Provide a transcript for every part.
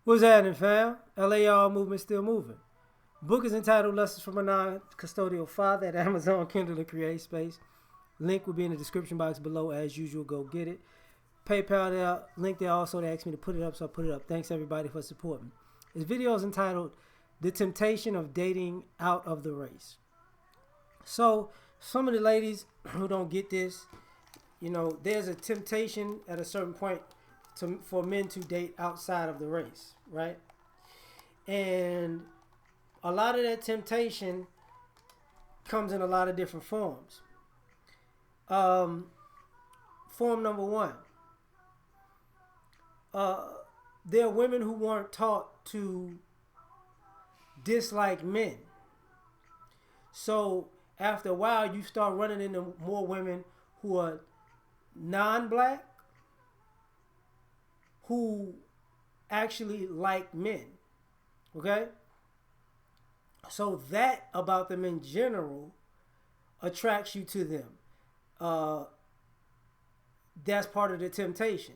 What's happening, fam? L.A.R. movement still moving. Book is entitled Lessons from a Non-Custodial Father at Amazon Kindle and Create Space. Link will be in the description box below as usual. Go get it. PayPal there, link there also. They asked me to put it up, so I put it up. Thanks everybody for supporting. This video is entitled The Temptation of Dating Out of the Race. So some of the ladies who don't get this, there's a temptation at a certain point for men to date outside of the race, right? And a lot of that temptation comes in a lot of different forms. Form number one, there are women who weren't taught to dislike men. So after a while, you start running into more women who are non-black who actually like men. Okay? So that about them in general attracts you to them. That's part of the temptation.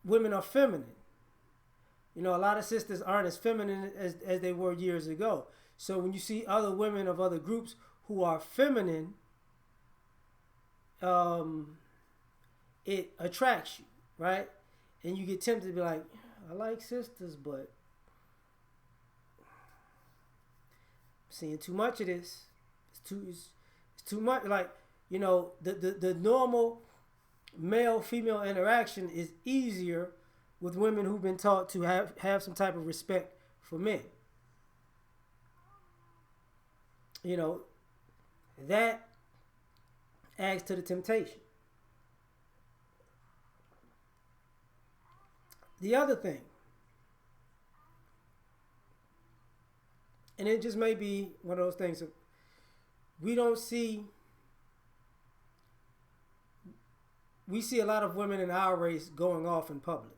Women are feminine. A lot of sisters aren't as feminine as they were years ago. So when you see other women of other groups who are feminine, it attracts you, right? And you get tempted to be like, I like sisters, but I'm seeing too much of this. It's too much. Like, the normal male-female interaction is easier with women who've been taught to have some type of respect for men. That adds to the temptation. The other thing, and it just may be one of those things, we see a lot of women in our race going off in public.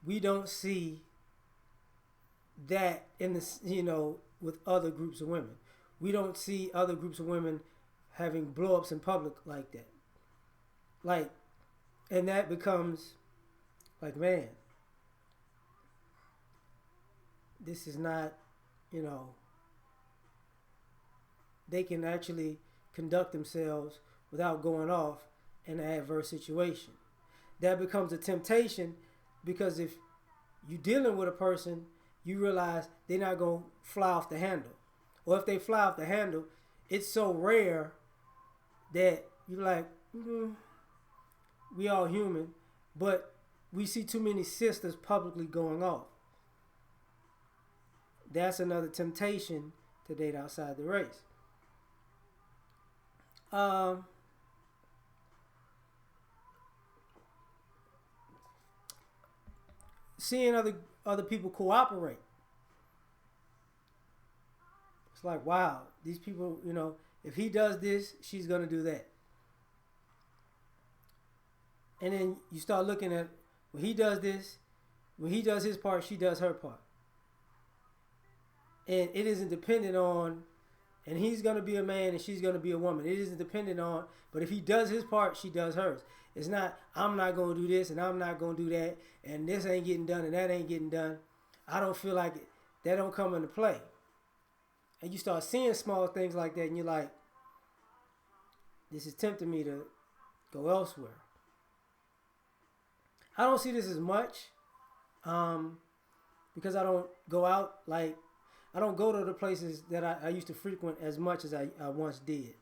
We don't see that in the, with other groups of women. We don't see other groups of women having blow-ups in public like that. And that becomes like, man, this is not, they can actually conduct themselves without going off in an adverse situation. That becomes a temptation because if you're dealing with a person, you realize they're not going to fly off the handle. Or if they fly off the handle, it's so rare that you're like, we all human, but we see too many sisters publicly going off. That's another temptation to date outside the race. Seeing other people cooperate. It's like, wow, these people, if he does this, she's going to do that. And then you start looking at, when he does this, when he does his part, she does her part. And it isn't dependent on, and he's going to be a man and she's going to be a woman. It isn't dependent on, but if he does his part, she does hers. It's not, I'm not going to do this and I'm not going to do that, and this ain't getting done and that ain't getting done. I don't feel like it. That don't come into play. And you start seeing small things like that and you're like, this is tempting me to go elsewhere. I don't see this as much because I don't go out, like, I don't go to the places that I used to frequent as much as I once did.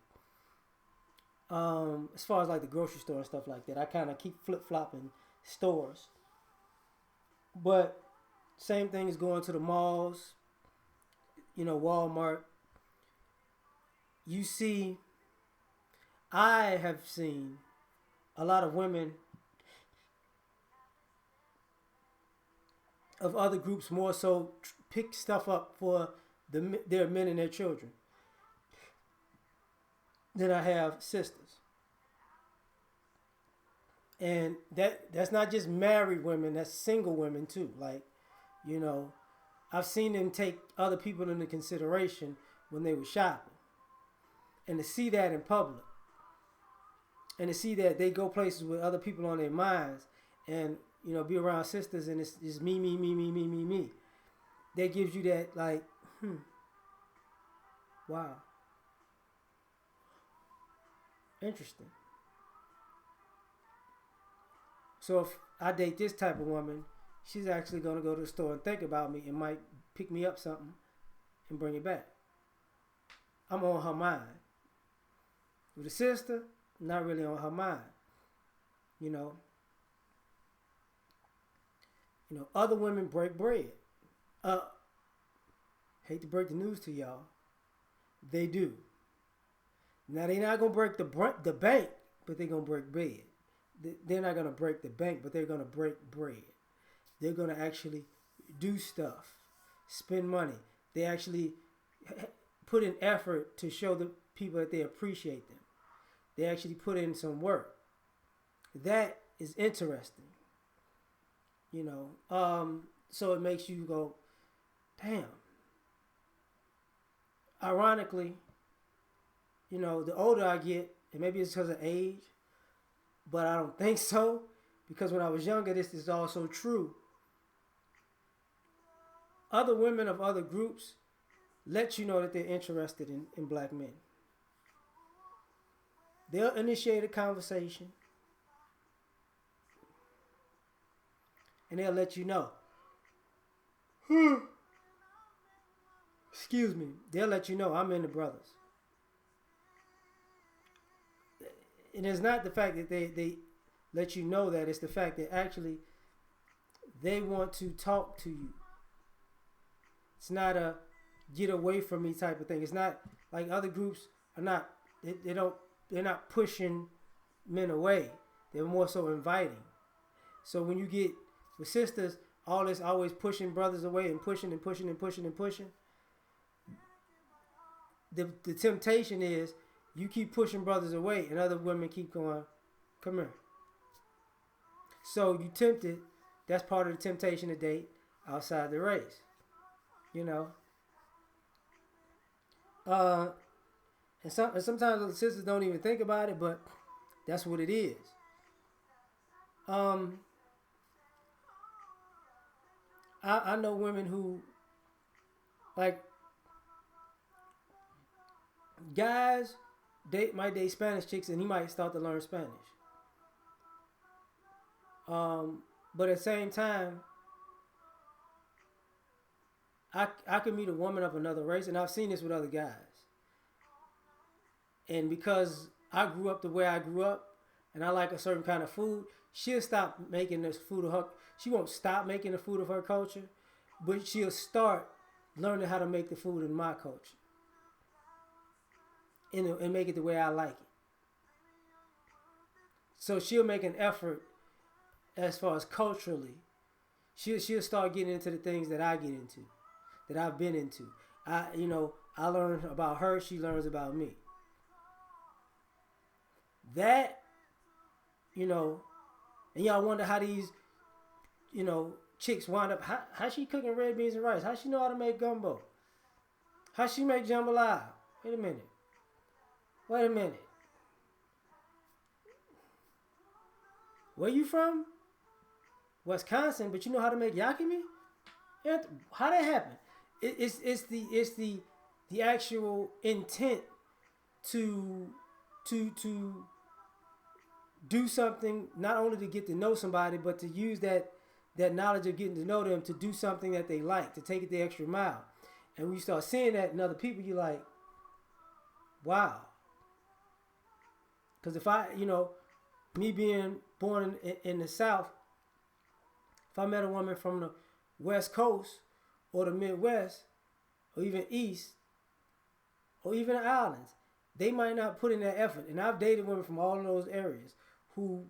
As far as like the grocery store and stuff like that, I kind of keep flip-flopping stores. But same thing is going to the malls, Walmart. I have seen a lot of women of other groups more so pick stuff up for their men and their children than I have sisters. And that's not just married women, that's single women too. Like, I've seen them take other people into consideration when they were shopping. And to see that in public, and to see that they go places with other people on their minds, and be around sisters and it's just me, me, me, me, me, me, me. That gives you that like, wow, interesting. So if I date this type of woman, she's actually gonna go to the store and think about me and might pick me up something and bring it back. I'm on her mind. With a sister, not really on her mind. You know, other women break bread. Uh, hate to break the news to y'all, they do. Now they're not gonna break the bank, but they're gonna break bread. They're not gonna break the bank, but they're gonna break bread. They're gonna actually do stuff, spend money. They actually put in effort to show the people that they appreciate them. They actually put in some work. That is interesting. So it makes you go, damn. Ironically, the older I get, and maybe it's because of age, but I don't think so, because when I was younger, this is also true. Other women of other groups let you know that they're interested in black men. They'll initiate a conversation and they'll let you know. Excuse me. They'll let you know I'm into brothers. And it's not the fact that they let you know that, it's the fact that actually they want to talk to you. It's not a get away from me type of thing. It's not like other groups are not, they're not pushing men away. They're more so inviting. So when you get with sisters, all this always pushing brothers away and pushing and pushing and pushing and pushing. The temptation is you keep pushing brothers away and other women keep going, come here. So you tempted, that's part of the temptation to date outside the race. And sometimes the sisters don't even think about it, but that's what it is. I know women who, like, guys might date Spanish chicks and he might start to learn Spanish. But at the same time, I could meet a woman of another race, and I've seen this with other guys. And because I grew up the way I grew up, and I like a certain kind of food, she'll stop making this food of her. She won't stop making the food of her culture, but she'll start learning how to make the food in my culture, and make it the way I like it. So she'll make an effort as far as culturally. She'll start getting into the things that I get into, that I've been into. I learn about her, she learns about me. That, and y'all wonder how these, chicks wind up, how she cooking red beans and rice? How she know how to make gumbo? How she make jambalaya? Wait a minute. Where you from? Wisconsin, but you know how to make yakimi? How that happen? It's the actual intent to do something, not only to get to know somebody, but to use that knowledge of getting to know them to do something that they like, to take it the extra mile. And when you start seeing that in other people, you're like, wow. Because if I, me being born in the South, if I met a woman from the West Coast or the Midwest or even East or even the islands, they might not put in that effort. And I've dated women from all of those areas who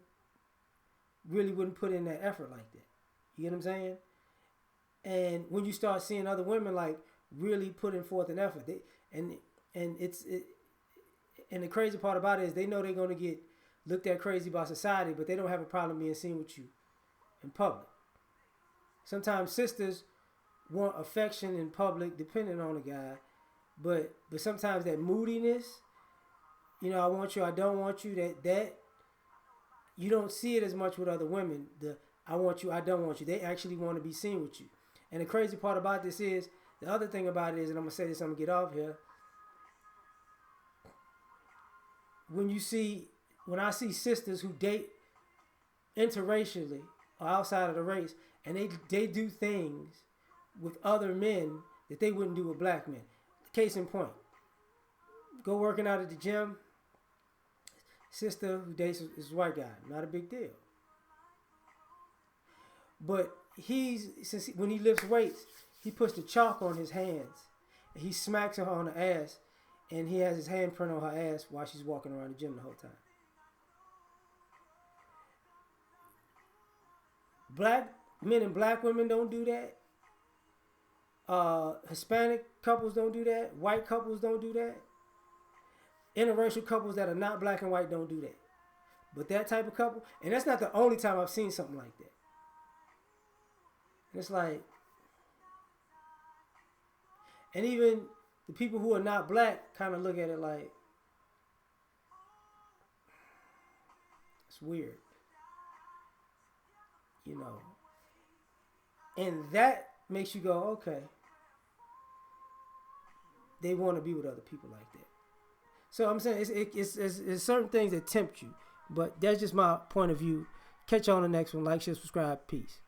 really wouldn't put in that effort like that. You get what I'm saying? And when you start seeing other women like really putting forth an effort, and the crazy part about it is they know they're going to get looked at crazy by society, but they don't have a problem being seen with you in public. Sometimes sisters want affection in public, depending on the guy, but sometimes that moodiness, I want you, I don't want you, that you don't see it as much with other women. I want you, I don't want you. They actually want to be seen with you. And the crazy part about this is, the other thing about it is, and I'm going to say this, I'm going to get off here. When I see sisters who date interracially or outside of the race, and they do things with other men that they wouldn't do with black men. Case in point, go working out at the gym, sister who dates is a white guy, not a big deal. But when he lifts weights, he puts the chalk on his hands, and he smacks her on the ass, and he has his handprint on her ass while she's walking around the gym the whole time. Black men and black women don't do that. Hispanic couples don't do that. White couples don't do that. Interracial couples that are not black and white don't do that. But that type of couple, and that's not the only time I've seen something like that. And it's like, and even the people who are not black kind of look at it like, it's weird. You know. And that makes you go, okay. They want to be with other people like that. So I'm saying it's certain things that tempt you. But that's just my point of view. Catch you on the next one. Like, share, subscribe. Peace.